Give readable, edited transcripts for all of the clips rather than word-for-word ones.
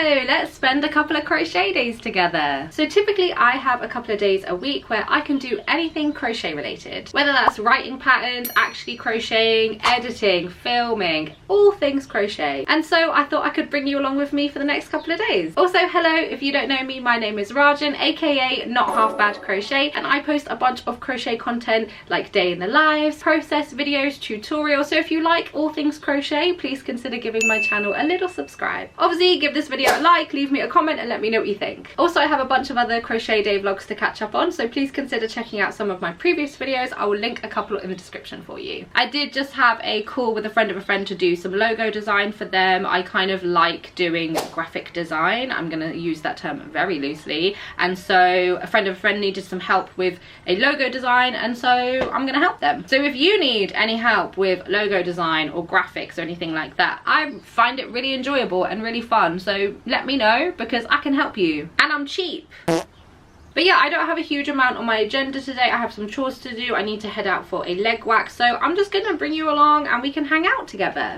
let's spend a couple of crochet days together. So typically I have a couple of days a week where I can do anything crochet related, whether that's writing patterns, actually crocheting, editing, filming, all things crochet. And so I thought I could bring you along with me for the next couple of days. Also, hello, if you don't know me, my name is Rajan, aka Not Half Bad Crochet, and I post a bunch of crochet content like day in the lives, process videos, tutorials. So if you like all things crochet, please consider giving my channel a little subscribe. Obviously, give this video a like, leave me a comment and let me know what you think. Also, I have a bunch of other crochet day vlogs to catch up on, so please consider checking out some of my previous videos. I will link a couple in the description for you. I did just have a call with a friend of a friend to do some logo design for them. I kind of like doing graphic design. I'm going to use that term very loosely, and so a friend of a friend needed some help with a logo design, and so I'm going to help them. So if you need any help with logo design or graphics or anything like that, I find it really enjoyable and really fun, so let me know because I can help you, and I'm cheap. But yeah, I don't have a huge amount on my agenda today. I have some chores to do. I need to head out for a leg wax, so I'm just gonna bring you along and we can hang out together.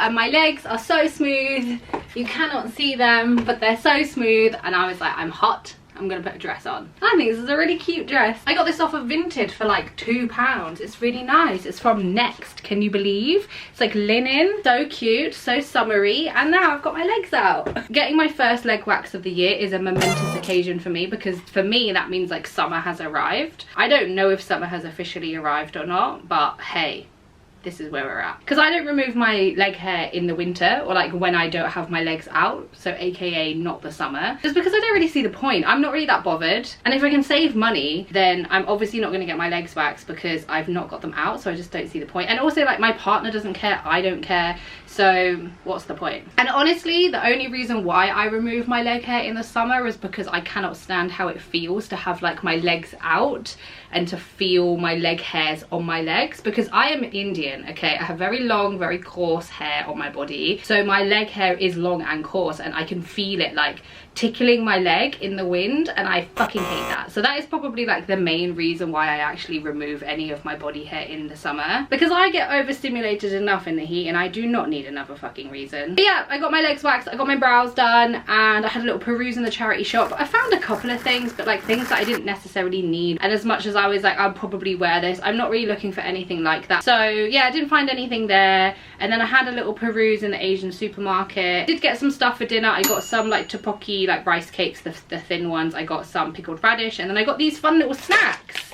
And my legs are so smooth, you cannot see them, but they're so smooth, and I was like, I'm hot, I'm gonna put a dress on. I think this is a really cute dress. I got this off of Vinted for like £2. It's really nice. It's from Next, can you believe? It's like linen, so cute, so summery, and now I've got my legs out. Getting my first leg wax of the year is a momentous occasion for me, because for me that means like summer has arrived. I don't know if summer has officially arrived or not, but hey, this is where we're at. Because I don't remove my leg hair in the winter, or like when I don't have my legs out, so aka not the summer, just because I don't really see the point. I'm not really that bothered, and if I can save money, then I'm obviously not going to get my legs waxed because I've not got them out, so I just don't see the point. And also, like, my partner doesn't care, I don't care, so what's the point? And honestly, the only reason why I remove my leg hair in the summer is because I cannot stand how it feels to have like my legs out and to feel my leg hairs on my legs, because I am Indian, okay? I have very long, very coarse hair on my body, so my leg hair is long and coarse, and I can feel it like tickling my leg in the wind, and I fucking hate that. So that is probably like the main reason why I actually remove any of my body hair in the summer, because I get overstimulated enough in the heat and I do not need another fucking reason. But yeah, I got my legs waxed, I got my brows done, and I had a little peruse in the charity shop. I found a couple of things, but like things that I didn't necessarily need, and as much as I was like, I'll probably wear this, I'm not really looking for anything like that. So yeah, I didn't find anything there. And then I had a little peruse in the Asian supermarket. Did get some stuff for dinner. I got some like tteokbokki, like rice cakes, the thin ones. I got some pickled radish, and then I got these fun little snacks.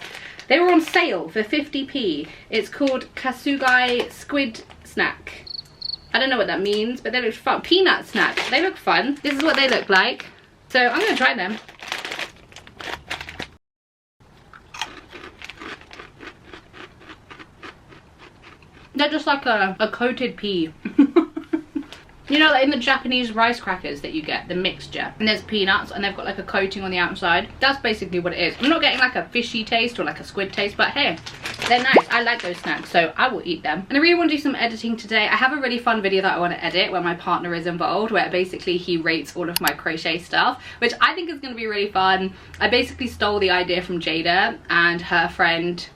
They were on sale for 50p. It's called kasugai squid snack. I don't know what that means, but they look fun. Peanut snack. They look fun. This is what they look like. So I'm gonna try them. They're just like a coated pea. You know, like in the Japanese rice crackers that you get, the mixture, and there's peanuts and they've got like a coating on the outside. That's basically what it is. I'm not getting like a fishy taste or like a squid taste, but hey, they're nice. I like those snacks, so I will eat them. And I really want to do some editing today. I have a really fun video that I want to edit where my partner is involved, where basically he rates all of my crochet stuff, which I think is going to be really fun. I basically stole the idea from Jada and her friend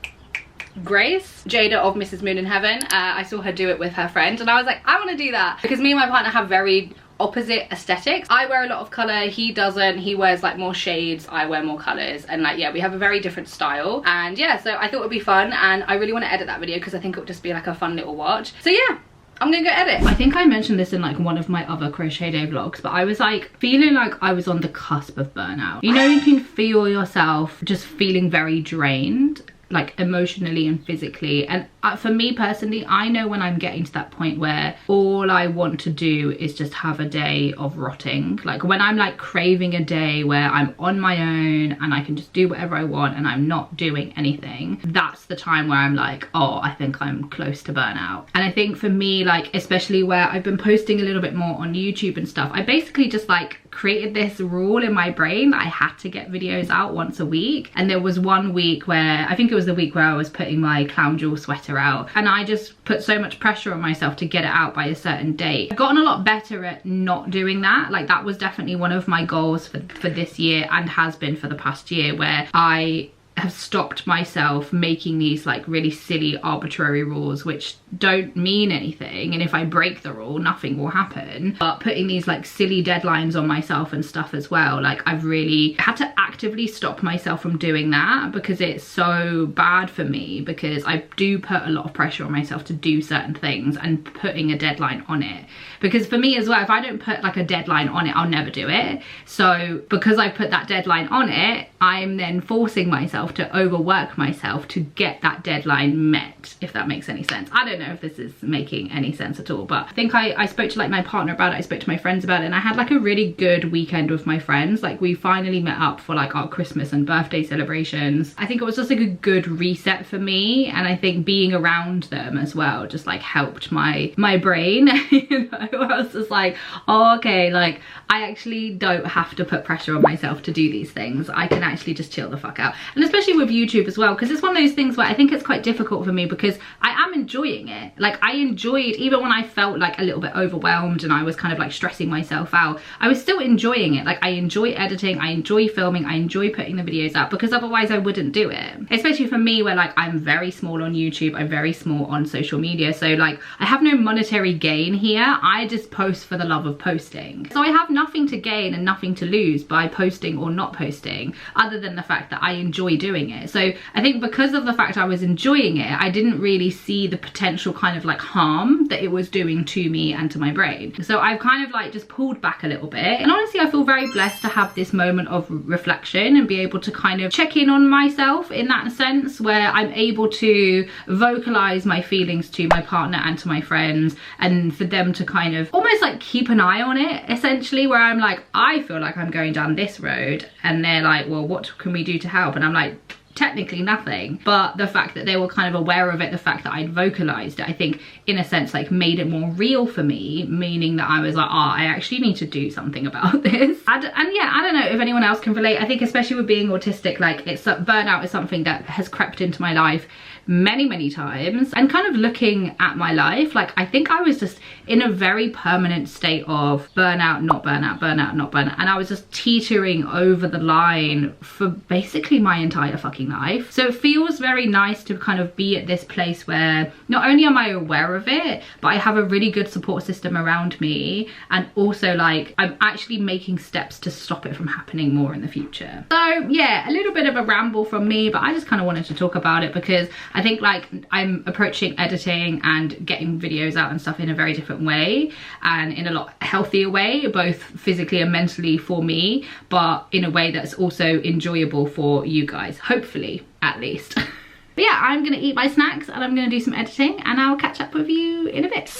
Grace, Jada of Mrs. Moon in Heaven. I saw her do it with her friend, and I was like, I want to do that, because me and my partner have very opposite aesthetics. I wear a lot of color, he doesn't. He wears like more shades, I wear more colors, and like, yeah, we have a very different style. And yeah, so I thought it would be fun, and I really want to edit that video because I think it would just be like a fun little watch. So yeah, I'm gonna go edit. I think I mentioned this in like one of my other crochet day vlogs, but I was like feeling like I was on the cusp of burnout. You know, you can feel yourself just feeling very drained, like emotionally and physically, and for me personally, I know when I'm getting to that point where all I want to do is just have a day of rotting. Like when I'm like craving a day where I'm on my own and I can just do whatever I want and I'm not doing anything, that's the time where I'm like, oh, I think I'm close to burnout. And I think for me, like especially where I've been posting a little bit more on YouTube and stuff, I basically just like created this rule in my brain that I had to get videos out once a week. And there was one week where, I think it was the week where I was putting my clown jewel sweater out, and I just put so much pressure on myself to get it out by a certain date. I've gotten a lot better at not doing that. Like that was definitely one of my goals for this year, and has been for the past year, where I have stopped myself making these like really silly arbitrary rules which don't mean anything, and if I break the rule nothing will happen, but putting these like silly deadlines on myself and stuff as well. Like I've really had to actively stop myself from doing that, because it's so bad for me, because I do put a lot of pressure on myself to do certain things and putting a deadline on it. Because for me as well, if I don't put like a deadline on it, I'll never do it. So because I put that deadline on it, I'm then forcing myself to overwork myself to get that deadline met, if that makes any sense. I don't know if this is making any sense at all, but I think I spoke to like my partner about it, I spoke to my friends about it, and I had like a really good weekend with my friends. Like we finally met up for like our Christmas and birthday celebrations. I think it was just like a good reset for me, and I think being around them as well just like helped my brain. You know, I was just like, oh, okay, like I actually don't have to put pressure on myself to do these things. I can actually just chill the fuck out. And especially with YouTube as well, because it's one of those things where I think it's quite difficult for me, because I am enjoying it. Like I enjoyed, even when I felt like a little bit overwhelmed and I was kind of like stressing myself out, I was still enjoying it. Like I enjoy editing, I enjoy filming, I enjoy putting the videos out, because otherwise I wouldn't do it. Especially for me, where like I'm very small on YouTube, I'm very small on social media, so like I have no monetary gain here. I just post for the love of posting. So I have nothing to gain and nothing to lose by posting or not posting, other than the fact that I enjoy doing it. So I think because of the fact I was enjoying it, I didn't really see the potential kind of like harm that it was doing to me and to my brain. So I've kind of like just pulled back a little bit, and honestly I feel very blessed to have this moment of reflection and be able to kind of check in on myself in that sense, where I'm able to vocalize my feelings to my partner and to my friends, and for them to kind of almost like keep an eye on it, essentially, where I'm like, I feel like I'm going down this road, and they're like, well, what can we do to help? And I'm like, technically nothing. But the fact that they were kind of aware of it, the fact that I'd vocalized it, I think in a sense like made it more real for me, meaning that I was like, oh, I actually need to do something about this. And yeah, I don't know if anyone else can relate. I think especially with being autistic, like it's burnout is something that has crept into my life many times, and kind of looking at my life, like I think I was just in a very permanent state of burnout, not burnout, burnout, not burnout, and I was just teetering over the line for basically my entire fucking life. So it feels very nice to kind of be at this place where not only am I aware of it, but I have a really good support system around me, and also like I'm actually making steps to stop it from happening more in the future. So yeah, a little bit of a ramble from me, but I just kind of wanted to talk about it because I think like I'm approaching editing and getting videos out and stuff in a very different way, and in a lot healthier way, both physically and mentally for me, but in a way that's also enjoyable for you guys, hopefully, at least. But yeah, I'm gonna eat my snacks and I'm gonna do some editing, and I'll catch up with you in a bit.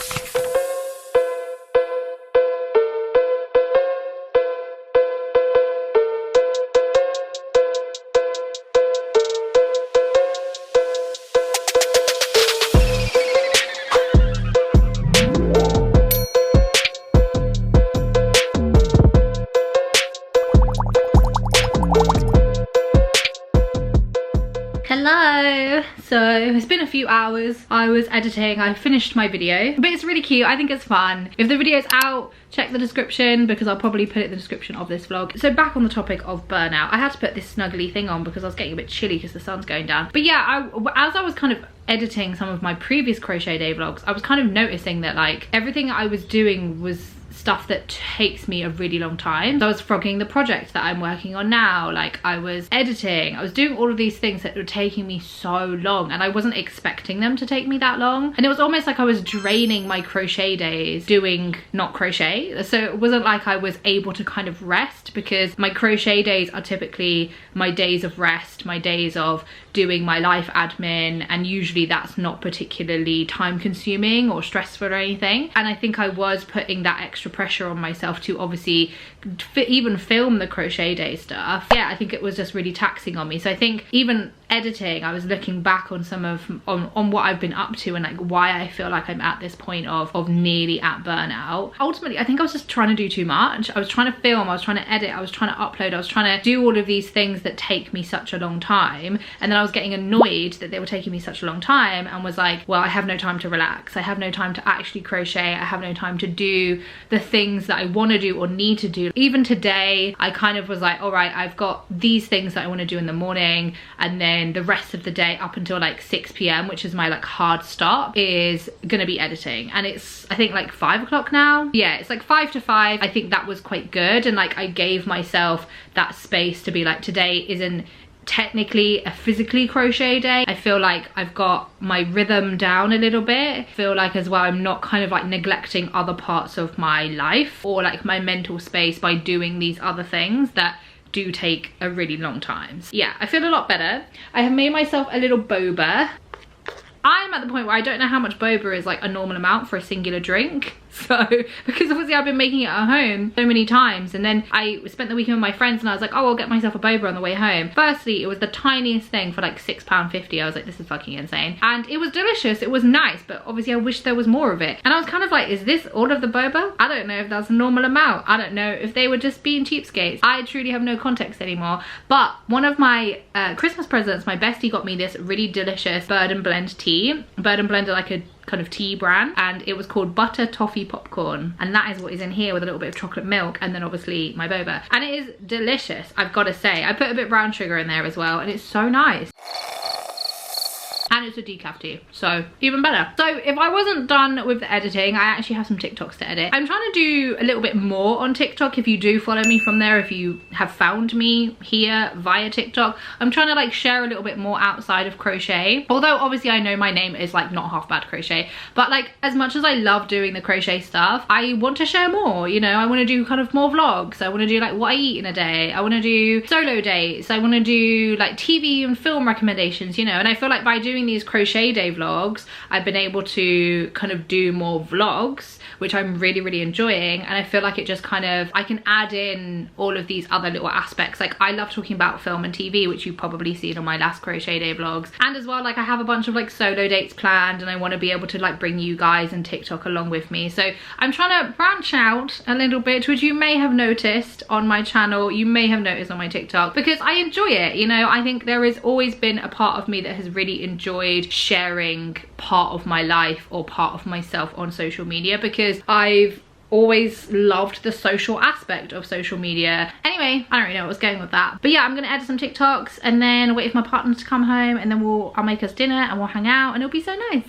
Hello! So it's been a few hours. I was editing, I finished my video, but it's really cute. I think it's fun. If the video's out, check the description because I'll probably put it in the description of this vlog. So back on the topic of burnout, I had to put this snuggly thing on because I was getting a bit chilly because the sun's going down. But yeah, as I was kind of editing some of my previous crochet day vlogs, I was kind of noticing that like everything I was doing was stuff that takes me a really long time. So I was frogging the project that I'm working on now, like I was editing, I was doing all of these things that were taking me so long, and I wasn't expecting them to take me that long. And it was almost like I was draining my crochet days doing not crochet. So it wasn't like I was able to kind of rest, because my crochet days are typically my days of rest, my days of doing my life admin, and usually that's not particularly time consuming or stressful or anything. And I think I was putting that extra pressure on myself to obviously even film the crochet day stuff. Yeah, I think it was just really taxing on me. So I think even editing, I was looking back on some of on what I've been up to, and like why I feel like I'm at this point of nearly at burnout. Ultimately, I think I was just trying to do too much. I was trying to film, I was trying to edit, I was trying to upload, I was trying to do all of these things that take me such a long time, and then I was getting annoyed that they were taking me such a long time, and was like, well, I have no time to relax, I have no time to actually crochet, I have no time to do the things that I want to do or need to do. Even today, I kind of was like, all right, I've got these things that I want to do in the morning, and then the rest of the day up until like 6 p.m, which is my like hard stop, is gonna be editing. And it's, I think, like 5 o'clock now. Yeah, it's like 5 to 5. I think that was quite good, and like I gave myself that space to be like, today isn't technically a physically crochet day. I feel like I've got my rhythm down a little bit. I feel like as well I'm not kind of like neglecting other parts of my life or like my mental space by doing these other things that do take a really long time. So yeah, I feel a lot better. I have made myself a little boba. I'm at the point where I don't know how much boba is like a normal amount for a singular drink. So, because obviously I've been making it at home so many times, and then I spent the weekend with my friends and I was like, oh, I'll get myself a boba on the way home. Firstly, it was the tiniest thing for like £6.50. I was like, this is fucking insane. And it was delicious, it was nice, but obviously I wish there was more of it. And I was kind of like, is this all of the boba? I don't know if that's a normal amount. I don't know if they were just being cheapskates. I truly have no context anymore. But one of my Christmas presents, my bestie got me this really delicious Bird and Blend tea. Bird and Blend are like a kind of tea brand, and it was called Butter Toffee Popcorn, and that is what is in here, with a little bit of chocolate milk and then obviously my boba, and it is delicious. I've got to say, I put a bit of brown sugar in there as well, and it's so nice. And it's a decaf tea, so even better. So if I wasn't done with the editing, I actually have some TikToks to edit. I'm trying to do a little bit more on TikTok. If you do follow me from there, if you have found me here via TikTok, I'm trying to like share a little bit more outside of crochet. Although obviously I know my name is like not half bad crochet, but like as much as I love doing the crochet stuff, I want to share more, you know. I want to do kind of more vlogs. I want to do like what I eat in a day. I want to do solo dates. I want to do like TV and film recommendations, you know. And I feel like by doing these crochet day vlogs, I've been able to kind of do more vlogs, which I'm really enjoying. And I feel like it just kind of, I can add in all of these other little aspects. Like I love talking about film and TV, which you've probably seen on my last crochet day vlogs. And as well, like I have a bunch of like solo dates planned, and I want to be able to like bring you guys and TikTok along with me. So I'm trying to branch out a little bit, which you may have noticed on my channel, you may have noticed on my TikTok, because I enjoy it, you know. I think there has always been a part of me that has really enjoyed sharing part of my life or part of myself on social media, because I've always loved the social aspect of social media. Anyway, I don't really know what was going with that, but yeah, I'm gonna edit some TikToks and then wait for my partner to come home, and then I'll make us dinner and we'll hang out, and it'll be so nice.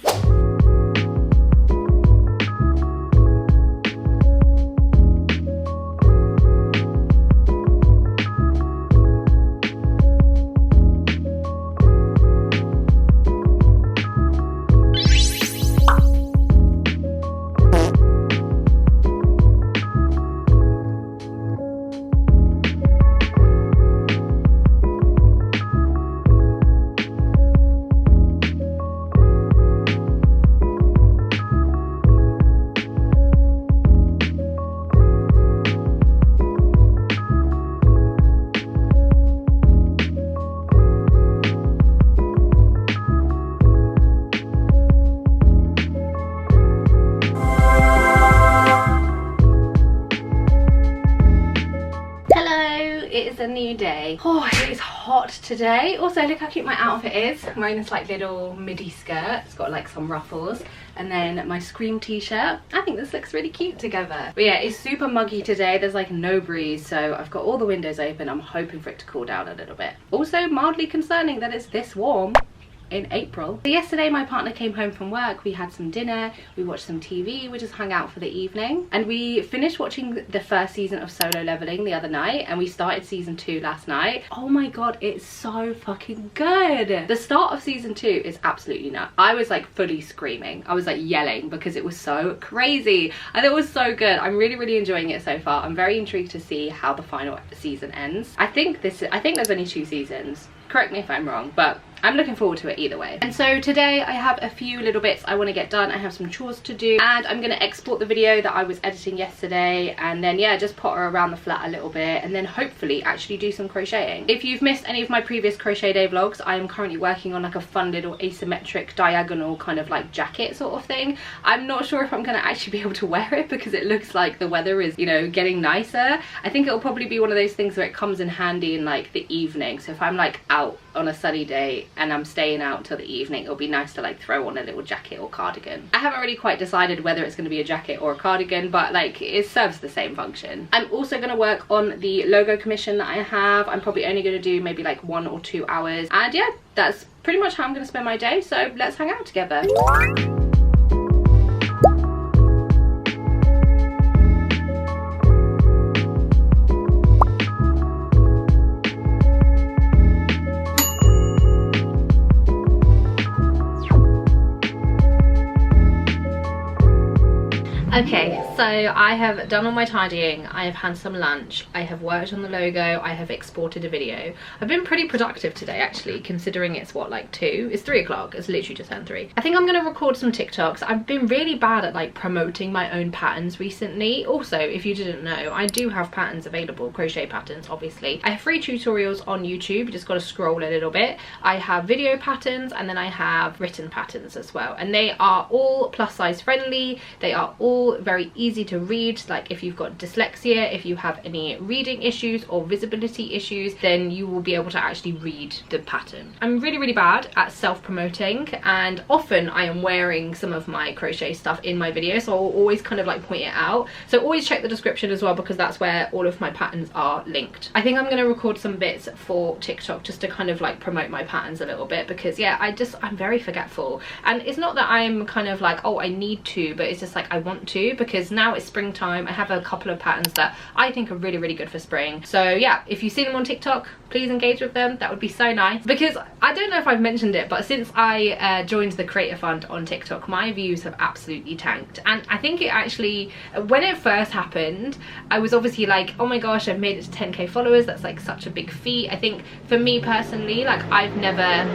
A new day. Oh, it is hot today. Also, look how cute my outfit is. I'm wearing this like little midi skirt. It's got like some ruffles, and then my Scream t-shirt. I think this looks really cute together. But yeah, it's super muggy today. There's like no breeze, so I've got all the windows open. I'm hoping for it to cool down a little bit. Also, mildly concerning that it's this warm in April. So yesterday my partner came home from work, we had some dinner, we watched some TV, we just hung out for the evening, and we finished watching the first season of Solo Leveling the other night, and we started season 2 last night. Oh my god, it's so fucking good. The start of season 2 is absolutely nuts. I was like fully screaming, I was like yelling because it was so crazy and it was so good. I'm really enjoying it so far. I'm very intrigued to see how the final season ends. I think there's only 2 seasons. Correct me if I'm wrong, but I'm looking forward to it either way. And so today I have a few little bits I want to get done. I have some chores to do, and I'm going to export the video that I was editing yesterday, and then yeah, just potter around the flat a little bit, and then hopefully actually do some crocheting. If you've missed any of my previous crochet day vlogs, I am currently working on like a fun little asymmetric diagonal kind of like jacket sort of thing. I'm not sure if I'm going to actually be able to wear it because it looks like the weather is, you know, getting nicer. I think it'll probably be one of those things where it comes in handy in like the evening. So if I'm like out on a sunny day and I'm staying out till the evening, it'll be nice to like throw on a little jacket or cardigan. I haven't really quite decided whether it's going to be a jacket or a cardigan, but like it serves the same function. I'm also going to work on the logo commission that I have. I'm probably only going to do maybe like 1 or 2 hours, and yeah, that's pretty much how I'm going to spend my day, so let's hang out together. Okay, so I have done all my tidying, I have had some lunch, I have worked on the logo, I have exported a video. I've been pretty productive today actually, considering it's what, like 2? It's 3 o'clock, it's literally just turned 3. I think I'm gonna record some TikToks. I've been really bad at like promoting my own patterns recently. Also, if you didn't know, I do have patterns available, crochet patterns obviously. I have free tutorials on YouTube, you just gotta scroll a little bit. I have video patterns, and then I have written patterns as well. And they are all plus size friendly, they are all very easy to read. Like if you've got dyslexia, if you have any reading issues or visibility issues, then you will be able to actually read the pattern. I'm really bad at self-promoting, and often I am wearing some of my crochet stuff in my video, so I'll always kind of like point it out. So always check the description as well, because that's where all of my patterns are linked. I think I'm going to record some bits for TikTok just to kind of like promote my patterns a little bit, because yeah, I'm very forgetful, and it's not that I'm kind of like, oh I need to, but it's just like I want to, because now it's springtime. I have a couple of patterns that I think are really good for spring. So yeah, if you see them on TikTok, please engage with them. That would be so nice, because I don't know if I've mentioned it, but since I joined the Creator Fund on TikTok, my views have absolutely tanked. And I think it actually, when it first happened, I was obviously like, oh my gosh, I've made it to 10k followers, that's like such a big feat. I think for me personally, like I've never,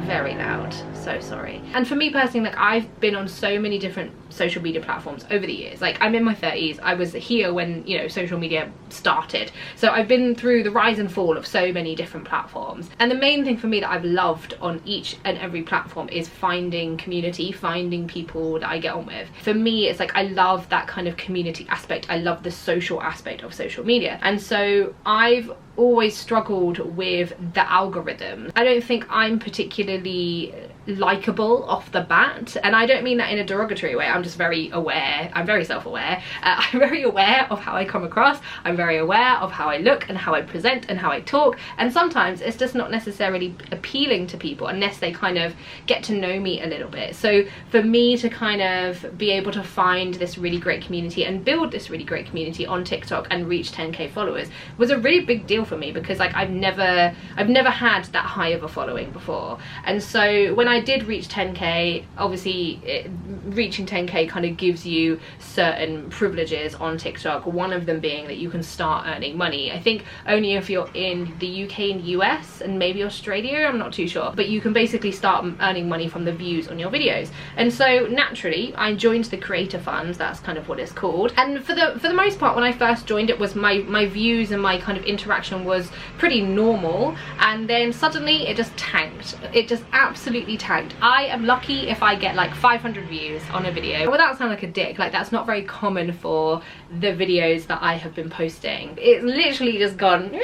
very loud, so sorry. And for me personally, like I've been on so many different social media platforms over the years. Like I'm in my 30s, I was here when, you know, social media started, so I've been through the rise and fall of so many different platforms. And the main thing for me that I've loved on each and every platform is finding community, finding people that I get on with. For me, it's like I love that kind of community aspect, I love the social aspect of social media, and so I've always struggled with the algorithm. I don't think I'm particularly likable off the bat, and I don't mean that in a derogatory way. I'm just very aware, I'm very self-aware. I'm very aware of how I come across, I'm very aware of how I look and how I present and how I talk, and sometimes it's just not necessarily appealing to people unless they kind of get to know me a little bit. So for me to kind of be able to find this really great community and build this really great community on TikTok and reach 10k followers was a really big deal for me, because like I've never had that high of a following before. And so when I did reach 10k, obviously reaching 10k kind of gives you certain privileges on TikTok, one of them being that you can start earning money. I think only if you're in the UK and US and maybe Australia, I'm not too sure, but you can basically start earning money from the views on your videos. And so naturally I joined the Creator Fund, that's kind of what it's called, and for the most part when I first joined it was my views and my kind of interaction was pretty normal, and then suddenly it just tanked. It just absolutely tanked. I am lucky if I get like 500 views on a video. Without sounding like a dick, like that's not very common for the videos that I have been posting. It's literally just gone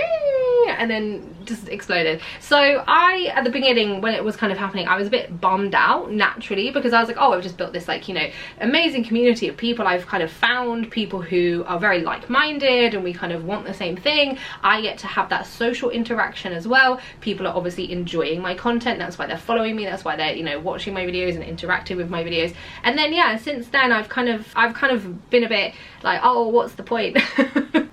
and then just exploded. So I, at the beginning, when it was kind of happening, I was a bit bummed out naturally, because I was like, oh, I've just built this, like, you know, amazing community of people. I've kind of found people who are very like-minded and we kind of want the same thing. I get to have that social interaction as well. People are obviously enjoying my content, that's why they're following me, that's why they're, you know, watching my videos and interacting with my videos. And then yeah, since then I've kind of been a bit like, oh, what's the point?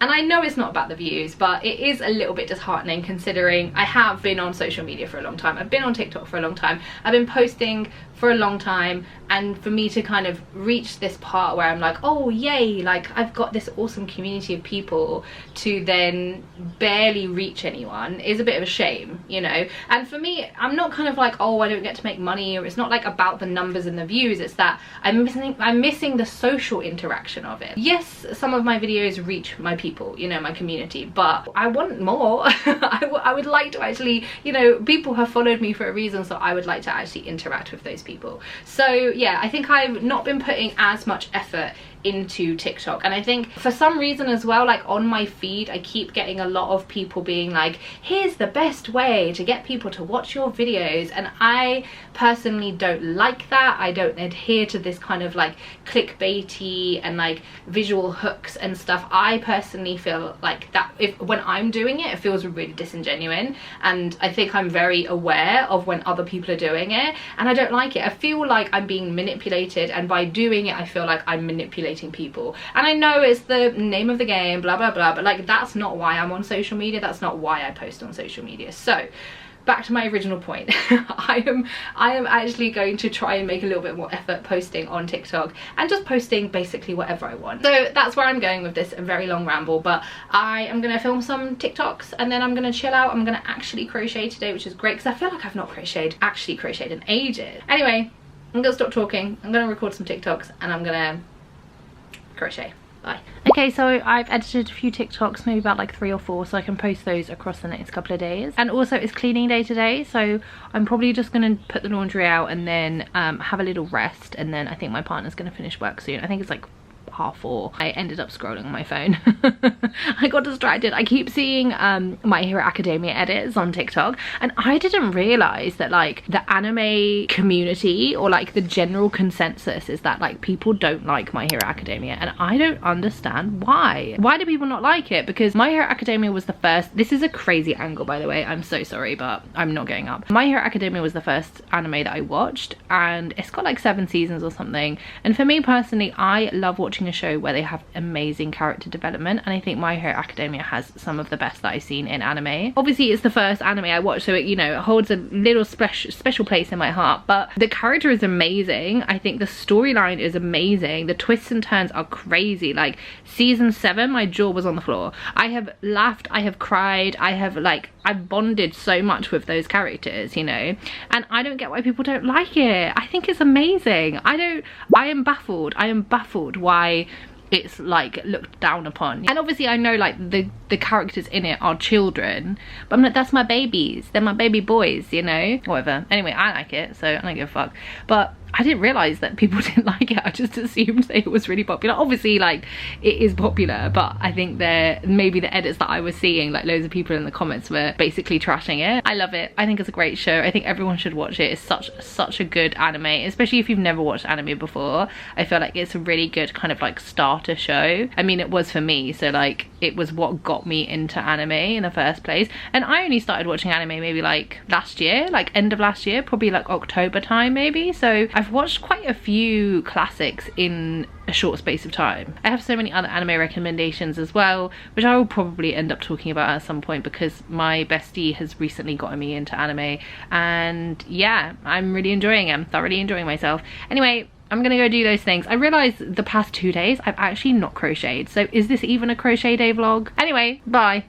And I know it's not about the views, but it is a little bit disheartening considering I have been on social media for a long time. I've been on TikTok for a long time. I've been posting for a long time, and for me to kind of reach this part where I'm like, oh yay, like I've got this awesome community of people, to then barely reach anyone is a bit of a shame, you know. And for me, I'm not kind of like, oh, I don't get to make money, or it's not like about the numbers and the views, it's that I'm missing the social interaction of it. Yes, some of my videos reach my people, you know, my community, but I want more. I would like to actually, you know, people have followed me for a reason, so I would like to actually interact with those people. So yeah, I think I've not been putting as much effort into TikTok, and I think for some reason as well, like on my feed I keep getting a lot of people being like, here's the best way to get people to watch your videos, and I personally don't like that. I don't adhere to this kind of like clickbaity and like visual hooks and stuff. I personally feel like that when I'm doing it, it feels really disingenuous, and I think I'm very aware of when other people are doing it, and I don't like it. I feel like I'm being manipulated, and by doing it I feel like I'm manipulating people. And I know it's the name of the game, blah blah blah, but like that's not why I'm on social media, that's not why I post on social media. So back to my original point. I am actually going to try and make a little bit more effort posting on TikTok and just posting basically whatever I want. So that's where I'm going with this, a very long ramble, but I am gonna film some TikToks and then I'm gonna chill out. I'm gonna actually crochet today, which is great because I feel like I've not actually crocheted in ages. Anyway, I'm gonna stop talking, I'm gonna record some TikToks and I'm gonna crochet. Bye. Okay, so I've edited a few TikToks, maybe about like 3 or 4, so I can post those across the next couple of days. And also it's cleaning day today, so I'm probably just gonna put the laundry out and then have a little rest, and then I think my partner's gonna finish work soon. I think it's like 4:30. I ended up scrolling on my phone. I got distracted. I keep seeing My Hero Academia edits on TikTok, and I didn't realize that like the anime community, or like the general consensus, is that like people don't like My Hero Academia, and I don't understand why. Why do people not like it? Because My Hero Academia was the first, this is a crazy angle by the way, I'm so sorry, but I'm not going up. My Hero Academia was the first anime that I watched, and it's got like 7 seasons or something, and for me personally, I love watching a show where they have amazing character development, and I think My Hero Academia has some of the best that I've seen in anime. Obviously it's the first anime I watched, so it, you know, it holds a little special place in my heart, but the character is amazing. I think the storyline is amazing. The twists and turns are crazy. Like season 7, my jaw was on the floor. I have laughed, I have cried, I've bonded so much with those characters, you know, and I don't get why people don't like it. I think it's amazing. I am baffled why it's like looked down upon. And obviously I know like the characters in it are children, but I'm like, that's my babies, they're my baby boys, you know, whatever. Anyway, I like it, so I don't give a fuck. But I didn't realize that people didn't like it. I just assumed that it was really popular. Obviously like it is popular, but I think maybe the edits that I was seeing, like loads of people in the comments were basically trashing it. I love it. I think it's a great show. I think everyone should watch it. It's such a good anime, especially if you've never watched anime before. I feel like it's a really good kind of like starter show. I mean, it was for me, so like it was what got me into anime in the first place. And I only started watching anime maybe like last year, like end of last year, probably like October time maybe. So I've watched quite a few classics in a short space of time. I have so many other anime recommendations as well, which I will probably end up talking about at some point, because my bestie has recently gotten me into anime, and yeah, I'm really enjoying it. I'm thoroughly enjoying myself. Anyway, I'm gonna go do those things. I realized the past 2 days I've actually not crocheted, so is this even a crochet day vlog? Anyway, bye.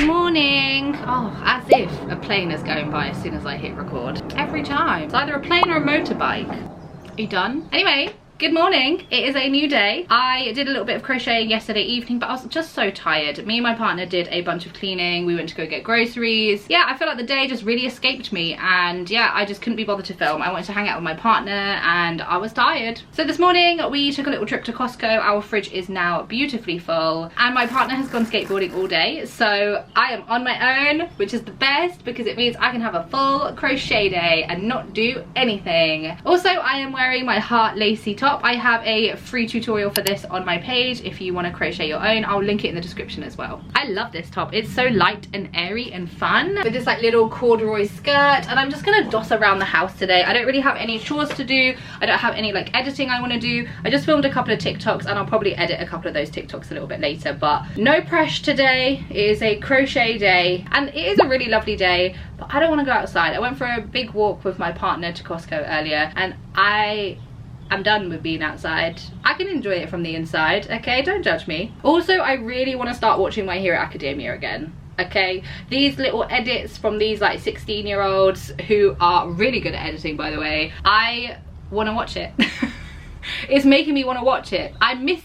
Morning. Oh, as if a plane is going by as soon as I hit record. Every time. It's either a plane or a motorbike. Are you done? Anyway, Good morning, it is a new day. I did a little bit of crocheting yesterday evening, but I was just so tired. Me and my partner did a bunch of cleaning. We went to go get groceries. Yeah, I feel like the day just really escaped me, and yeah, I just couldn't be bothered to film. I wanted to hang out with my partner and I was tired. So this morning we took a little trip to Costco. Our fridge is now beautifully full and my partner has gone skateboarding all day. So I am on my own, which is the best because it means I can have a full crochet day and not do anything. Also, I am wearing my heart lacy top. I have a free tutorial for this on my page if you want to crochet your own. I'll link it in the description as well. I love this top. It's so light and airy and fun with this like little corduroy skirt, and I'm just gonna doss around the house today. I don't really have any chores to do. I don't have any like editing I want to do. I just filmed a couple of TikToks and I'll probably edit a couple of those TikToks a little bit later, but no pressure today. It is a crochet day and it is a really lovely day, but I don't want to go outside. I went for a big walk with my partner to Costco earlier and I'm done with being outside. I can enjoy it from the inside, okay? Don't judge me. Also, I really want to start watching My Hero Academia again. Okay, these little edits from these like 16-year-olds who are really good at editing, by the way, I want to watch it. It's making me want to watch it. I miss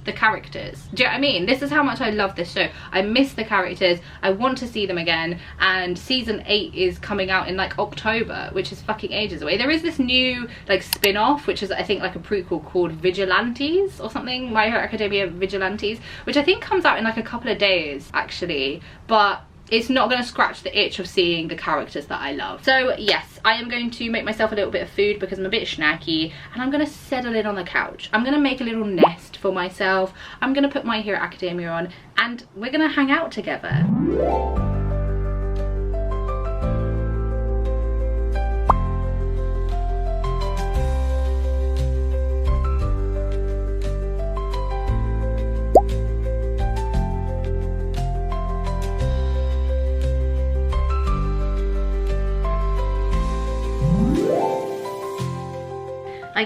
the characters. Do you know what I mean? This is how much I love this show. I miss the characters. I want to see them again. And season 8 is coming out in like October, which is fucking ages away. There is this new like spin-off, which is I think like a prequel called Vigilantes or something. My Hero Academia Vigilantes, which I think comes out in like a couple of days actually. But it's not going to scratch the itch of seeing the characters that I love. So yes, I am going to make myself a little bit of food because I'm a bit snacky, and I'm going to settle in on the couch. I'm going to make a little nest for myself. I'm going to put My Hero Academia on and we're going to hang out together.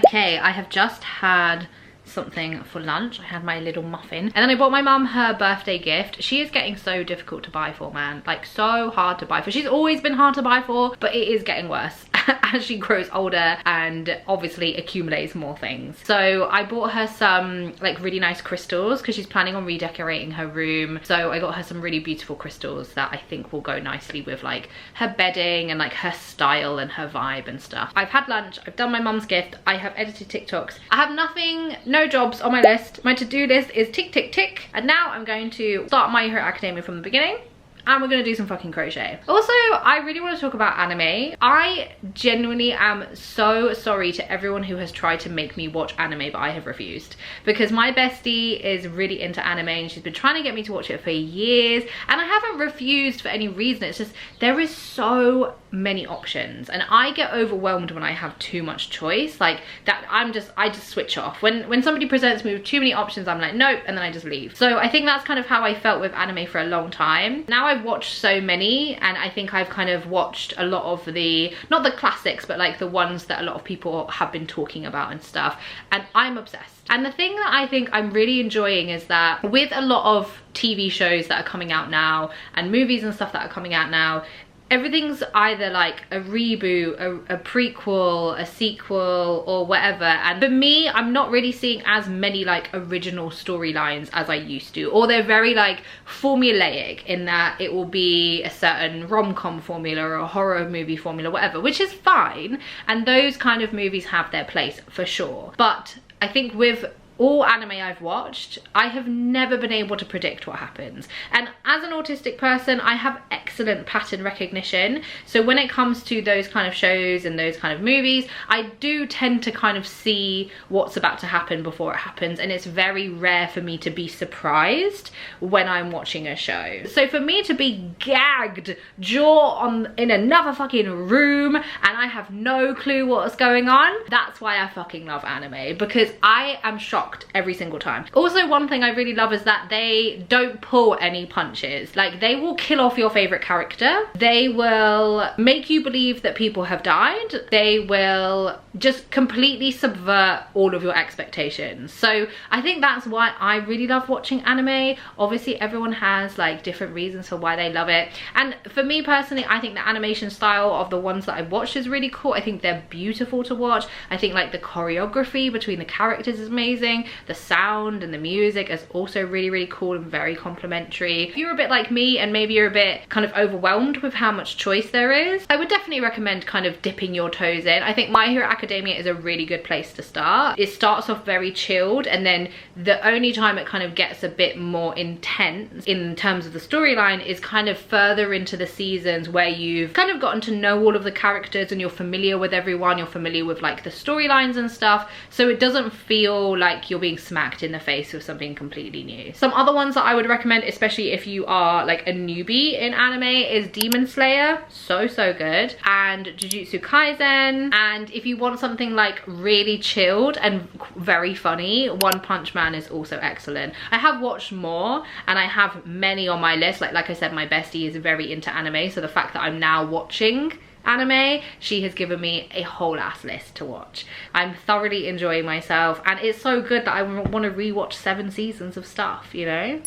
Okay, I have just had something for lunch. I had my little muffin and then I bought my mum her birthday gift. She is getting so difficult to buy for, man, like so hard to buy for. She's always been hard to buy for, but it is getting worse as she grows older and obviously accumulates more things. So I bought her some like really nice crystals because she's planning on redecorating her room. So I got her some really beautiful crystals that I think will go nicely with like her bedding and like her style and her vibe and stuff. I've had lunch, I've done my mum's gift, I have edited TikToks. I have nothing, no jobs on my list. My to-do list is tick, tick, tick. And now I'm going to start My Hero Academia from the beginning. And we're gonna do some fucking crochet. Also, I really want to talk about anime. I genuinely am so sorry to everyone who has tried to make me watch anime, but I have refused. Because my bestie is really into anime and she's been trying to get me to watch it for years. And I haven't refused for any reason. It's just, there is so many options. And I get overwhelmed when I have too much choice. Like that, I just switch off. When somebody presents me with too many options, I'm like, nope, and then I just leave. So I think that's kind of how I felt with anime for a long time. Now I've watched so many and I think I've kind of watched a lot of the, not the classics, but like the ones that a lot of people have been talking about and stuff, and I'm obsessed. And the thing that I think I'm really enjoying is that with a lot of TV shows that are coming out now and movies and stuff that are coming out now, everything's either like a reboot, a prequel, a sequel, or whatever. And for me, I'm not really seeing as many like original storylines as I used to, or they're very like formulaic in that it will be a certain rom-com formula or a horror movie formula, whatever, which is fine. And those kind of movies have their place for sure. But I think with all anime I've watched, I have never been able to predict what happens. And as an autistic person, I have excellent pattern recognition. So when it comes to those kind of shows and those kind of movies, I do tend to kind of see what's about to happen before it happens. And it's very rare for me to be surprised when I'm watching a show. So for me to be gagged, in another fucking room, and I have no clue what's going on, that's why I fucking love anime. Because I am shocked shocked every single time. Also, one thing I really love is that they don't pull any punches. Like, they will kill off your favorite character. They will make you believe that people have died. They will just completely subvert all of your expectations. So I think that's why I really love watching anime. Obviously everyone has like different reasons for why they love it, and for me personally, I think the animation style of the ones that I watched is really cool. I think they're beautiful to watch. I think like the choreography between the characters is amazing. The sound and the music is also really, really cool and very complimentary. If you're a bit like me and maybe you're a bit kind of overwhelmed with how much choice there is, I would definitely recommend kind of dipping your toes in. I think My Hero Academia is a really good place to start. It starts off very chilled, and then the only time it kind of gets a bit more intense in terms of the storyline is kind of further into the seasons, where you've kind of gotten to know all of the characters and you're familiar with everyone, you're familiar with like the storylines and stuff, so it doesn't feel like you're being smacked in the face with something completely new. Some other ones that I would recommend, especially if you are like a newbie in anime, is Demon Slayer. So good. And Jujutsu Kaisen. And if you want something like really chilled and very funny, One Punch Man is also excellent. I have watched more and I have many on my list. Like I said, my bestie is very into anime, so the fact that I'm now watching anime, she has given me a whole ass list to watch. I'm thoroughly enjoying myself, and it's so good that I want to rewatch 7 seasons of stuff, you know?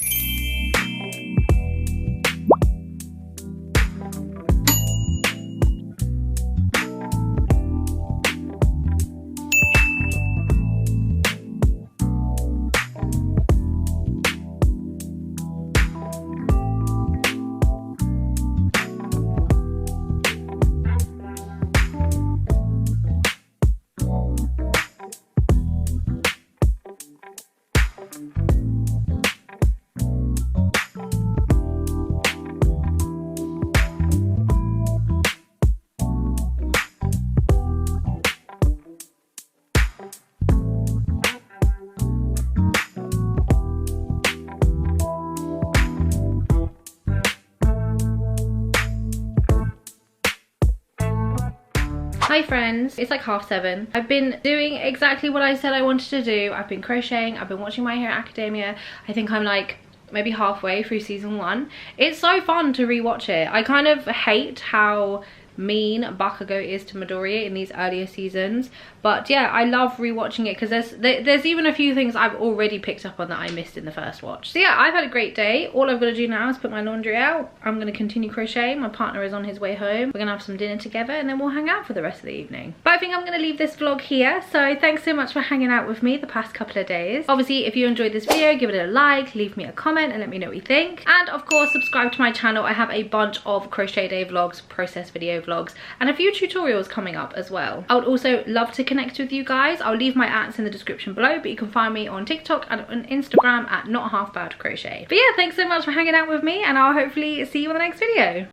Hi friends, it's like 7:30. I've been doing exactly what I said I wanted to do. I've been crocheting, I've been watching My Hero Academia. I think I'm like maybe halfway through season 1. It's so fun to rewatch it. I kind of hate how mean Bakugo is to Midoriya in these earlier seasons, but yeah, I love rewatching it because there's even a few things I've already picked up on that I missed in the first watch. So yeah, I've had a great day. All I've got to do now is put my laundry out. I'm going to continue crocheting. My partner is on his way home. We're going to have some dinner together and then we'll hang out for the rest of the evening. But I think I'm going to leave this vlog here. So thanks so much for hanging out with me the past couple of days. Obviously, if you enjoyed this video, give it a like, leave me a comment and let me know what you think. And of course, subscribe to my channel. I have a bunch of crochet day vlogs, process video vlogs, and a few tutorials coming up as well. I would also love to connect with you guys. I'll leave my @s in the description below, but you can find me on TikTok and on Instagram at NotHalfBadCrochet. But yeah, thanks so much for hanging out with me, and I'll hopefully see you in the next video.